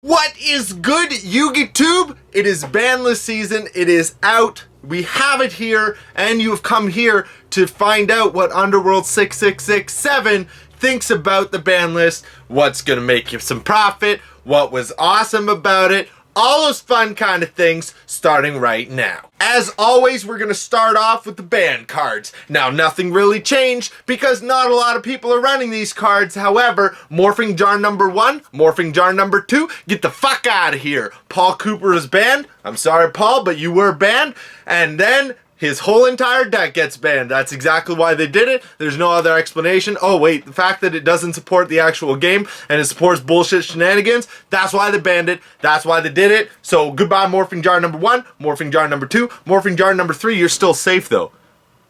What is good, Yugioh? It is Banlist season, it is out, we have it here, and you have come here to find out what Underworld6667 thinks about the ban list, what's gonna make you some profit, what was awesome about it, all those fun kind of things, starting right now. As always, we're gonna start off with the ban cards. Now, nothing really changed because not a lot of people are running these cards. However, Morphing Jar number 1, Morphing Jar number 2, get the fuck out of here. Paul Cooper is banned. I'm sorry, Paul, but you were banned. And then his whole entire deck gets banned. That's exactly why they did it. There's no other explanation. Oh wait, the fact that it doesn't support the actual game and it supports bullshit shenanigans, that's why they banned it. That's why they did it. So goodbye Morphing Jar number 1, Morphing Jar number 2, Morphing Jar number 3. You're still safe though.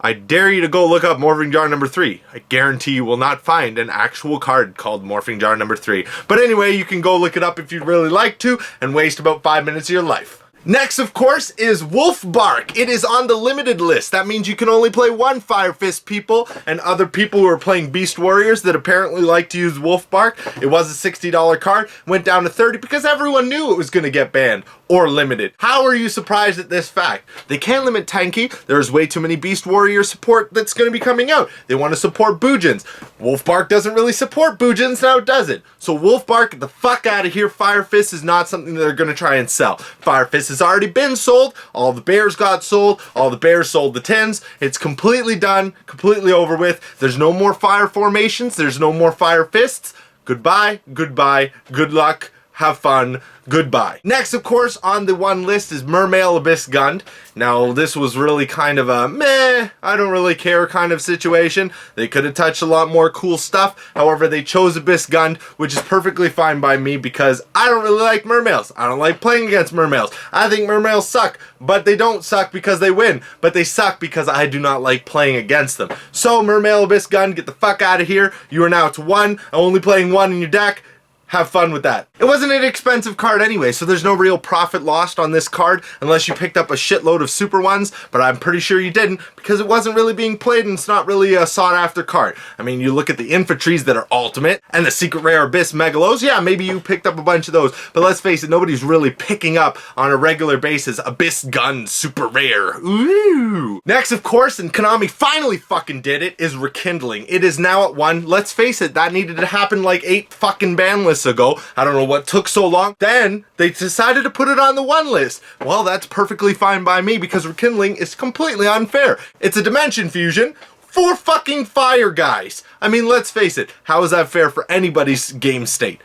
I dare you to go look up Morphing Jar number 3. I guarantee you will not find an actual card called Morphing Jar number 3. But anyway, you can go look it up if you'd really like to and waste about 5 minutes of your life. Next, of course, is Wolf Bark. It is on the limited list. That means you can only play one Fire Fist people, and other people who are playing Beast Warriors that apparently like to use Wolf Bark. It was a $60 card, went down to 30 because everyone knew it was going to get banned or limited. How are you surprised at this fact? They can't limit Tanky. There's way too many Beast Warrior support that's going to be coming out. They want to support Boojins. Wolf Bark doesn't really support Boojins, now does it? So Wolf Bark, get the fuck out of here. Fire Fist is not something that they're going to try and sell. Fire Fist has already been sold. All the bears got sold. All the bears sold the tins. It's completely done, completely over with. There's no more fire formations. There's no more Fire Fists. Goodbye, goodbye, good luck, have fun, goodbye. Next, of course, on the one list is Mermail Abyss Gund. Now, this was really kind of a meh, I don't really care kind of situation. They could have touched a lot more cool stuff. However, they chose Abyss Gund, which is perfectly fine by me because I don't really like mermails. I don't like playing against mermails. I think mermails suck, but they don't suck because they win. But they suck because I do not like playing against them. So, Mermail Abyss Gund, get the fuck out of here. You are now to 1, only playing 1 in your deck. Have fun with that. It wasn't an expensive card anyway, so there's no real profit lost on this card unless you picked up a shitload of super ones, but I'm pretty sure you didn't because it wasn't really being played and it's not really a sought after card. I mean, you look at the infantries that are ultimate and the secret rare Abyss Megalos, yeah, maybe you picked up a bunch of those, but let's face it, nobody's really picking up on a regular basis Abyss Gun super rare. Ooh. Next, of course, and Konami finally fucking did it, is Rekindling. It is now at 1. Let's face it, that needed to happen like 8 fucking ban lists ago. I don't know what took so long. Then they decided to put it on the 1 list. Well, that's perfectly fine by me because Rekindling is completely unfair. It's a dimension fusion for fucking fire guys. I mean, let's face it, how is that fair for anybody's game state?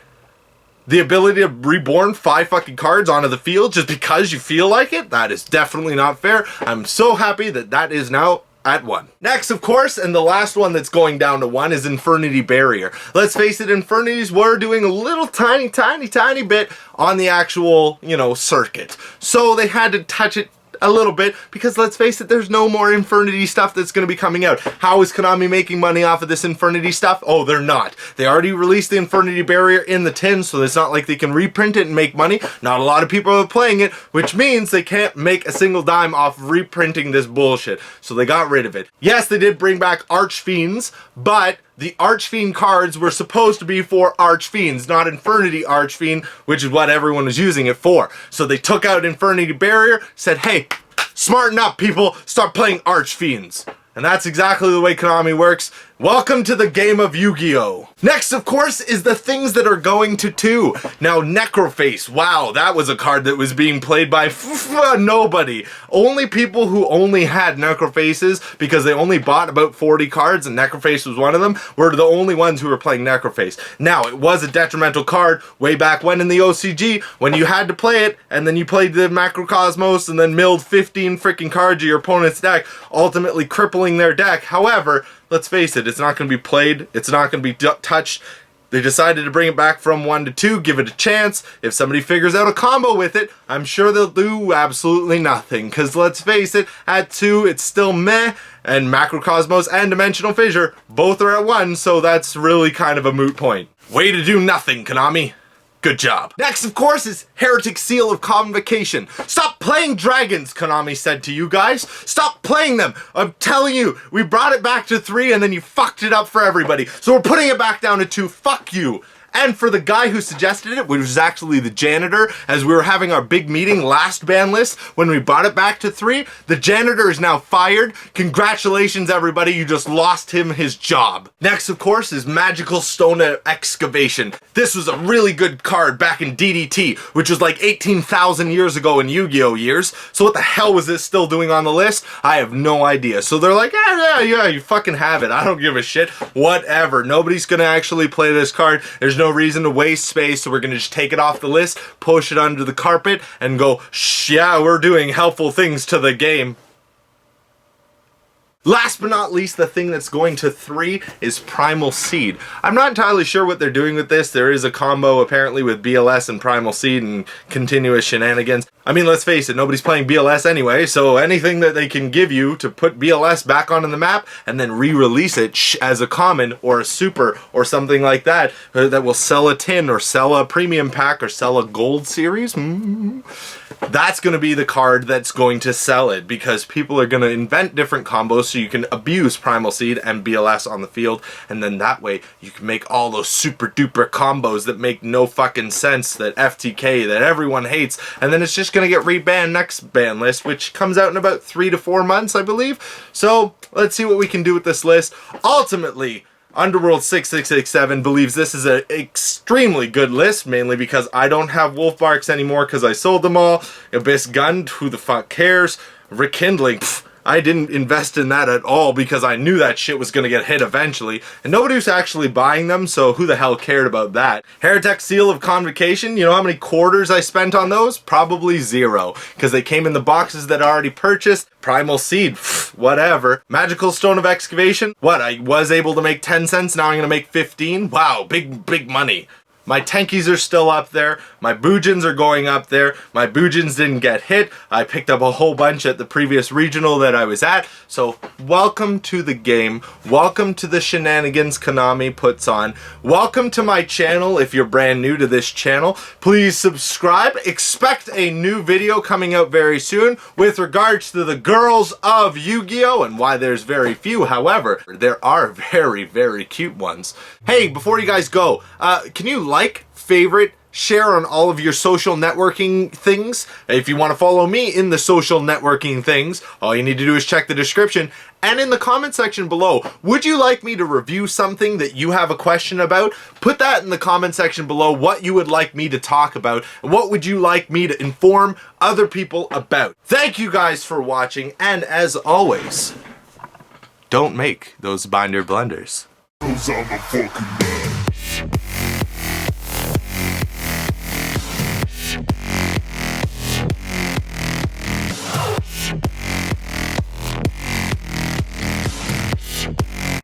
The ability to reborn 5 fucking cards onto the field just because you feel like it? That is definitely not fair. I'm so happy that that is now at 1. Next, of course, and the last one that's going down to 1 is Infernity Barrier. Let's face it, Infernities were doing a little tiny bit on the actual, circuit. So they had to touch it a little bit because let's face it, there's no more Infernity stuff that's going to be coming out. How is Konami making money off of this Infernity stuff? Oh, they're not. They already released the Infernity Barrier in the tin, so it's not like they can reprint it and make money. Not a lot of people are playing it, which means they can't make a single dime off of reprinting this bullshit. So they got rid of it. Yes, they did bring back Archfiends, but the Archfiend cards were supposed to be for Archfiends, not Infernity Archfiend, which is what everyone was using it for. So they took out Infernity Barrier, said, hey, smarten up people, start playing Archfiends. And that's exactly the way Konami works. Welcome to the game of Yu-Gi-Oh! Next, of course, is the things that are going to 2. Now, Necroface. Wow, that was a card that was being played by nobody. Only people who only had Necrofaces, because they only bought about 40 cards, and Necroface was one of them, were the only ones who were playing Necroface. Now, it was a detrimental card way back when in the OCG, when you had to play it, and then you played the Macrocosmos, and then milled 15 freaking cards of your opponent's deck, ultimately crippling their deck. However, let's face it, it's not going to be played, it's not going to be touched. They decided to bring it back from 1 to 2, give it a chance. If somebody figures out a combo with it, I'm sure they'll do absolutely nothing. Because let's face it, at 2, it's still meh, and Macrocosmos and Dimensional Fissure both are at 1, so that's really kind of a moot point. Way to do nothing, Konami. Good job. Next, of course, is Heretic Seal of Convocation. Stop playing dragons, Konami said to you guys. Stop playing them. I'm telling you, we brought it back to 3 and then you fucked it up for everybody. So we're putting it back down to 2. Fuck you. And for the guy who suggested it, which was actually the janitor, as we were having our big meeting last ban list when we brought it back to 3, the janitor is now fired. Congratulations, everybody, you just lost him his job. Next, of course, is Magical Stone of Excavation. This was a really good card back in DDT, which was like 18,000 years ago in Yu-Gi-Oh years. So what the hell was this still doing on the list? I have no idea. So they're like, yeah, you fucking have it. I don't give a shit. Whatever. Nobody's gonna actually play this card. There's no reason to waste space, so we're gonna just take it off the list, push it under the carpet, and go, yeah, we're doing helpful things to the game. Last but not least, the thing that's going to 3 is Primal Seed. I'm not entirely sure what they're doing with this. There is a combo apparently with BLS and Primal Seed and continuous shenanigans. I mean, let's face it, nobody's playing BLS anyway, so anything that they can give you to put BLS back onto the map and then re-release it as a common or a super or something like that, that will sell a tin or sell a premium pack or sell a gold series, that's going to be the card that's going to sell it, because people are going to invent different combos so you can abuse Primal Seed and BLS on the field, and then that way you can make all those super duper combos that make no fucking sense, that FTK, that everyone hates, and then it's just going to get rebanned next ban list, which comes out in about 3 to 4 months, I believe. So let's see what we can do with this list. Ultimately, Underworld6667 believes this is an extremely good list, mainly because I don't have Wolf Barks anymore because I sold them all. Abyss Gun, who the fuck cares? Rekindling, I didn't invest in that at all because I knew that shit was gonna get hit eventually, and nobody was actually buying them, so who the hell cared about that? Heretic Seal of Convocation, you know how many quarters I spent on those? Probably 0, because they came in the boxes that I already purchased. Primal Seed, whatever. Magical Stone of Excavation, what, I was able to make 10 cents, now I'm gonna make 15? Wow, big money. My Tenkies are still up there. My Boojins are going up there. My Boojins didn't get hit. I picked up a whole bunch at the previous regional that I was at. So welcome to the game. Welcome to the shenanigans Konami puts on. Welcome to my channel if you're brand new to this channel. Please subscribe. Expect a new video coming out very soon with regards to the girls of Yu-Gi-Oh! And why there's very few. However, there are very cute ones. Hey, before you guys go, can you like, favorite, share on all of your social networking things? If you want to follow me in the social networking things, all you need to do is check the description. And in the comment section below, would you like me to review something that you have a question about? Put that in the comment section below, what you would like me to talk about, and what would you like me to inform other people about. Thank you guys for watching, and as always, don't make those binder blunders. I'm a fucking